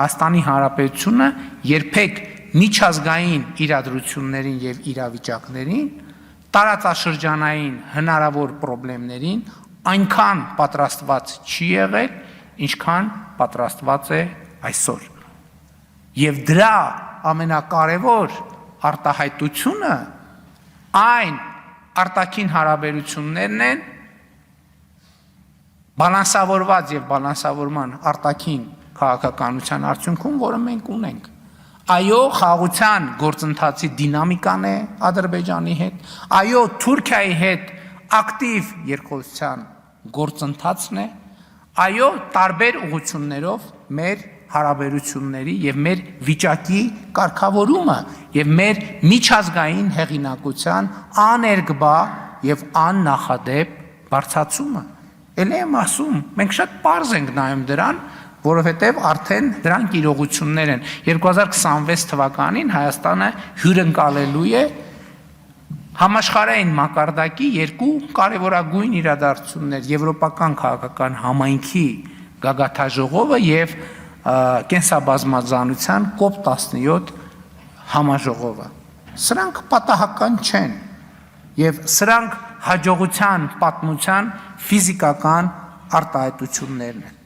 Հայաստանի Հանրապետությունը երբեք միջազգային իրադրություններին եւ իրավիճակներին, տարածաշրջանային հնարավոր խնդիրներին այնքան պատրաստված չի եղել, ինչքան պատրաստված է այսօր։ Եվ դրա ամենակարևոր արտահայտությունը այն արտաքին հարաբերություններն են, բալանսավորված եւ բալանսավորման արտաքին քաղաքականության արդյունքում, որը մենք ունենք։ Այո, խաղաղության գործընթացի դինամիկան է Ադրբեջանի հետ, այո, Թուրքիայի հետ ակտիվ երկխոսության գործընթացն է, այո, տարբեր ուղղություններով մեր հարաբերությունների եւ մեր վիճակի կարգավորումը եւ մեր միջազգային հեղինակության աներկբա եւ աննախադեպ բարձրացումը։ Էլ եմ ասում, մենք շատ պարզ ենք նայում դրան, որովհետև արդեն դրանք իրողություններ են։ 2026 թվականին Հայաստանը հյուրընկալելու է համաշխարհային մակարդակի երկու կարևորագույն իրադարձություններ՝ Եվրոպական քաղաքական համայնքի գագաթաժողովը եւ կենսաբազմազանության COP17 համաժողովը։ Սրանք պատահական չեն եւ սրանք հաջողության պատմության ֆիզիկական արտահայտություններն են։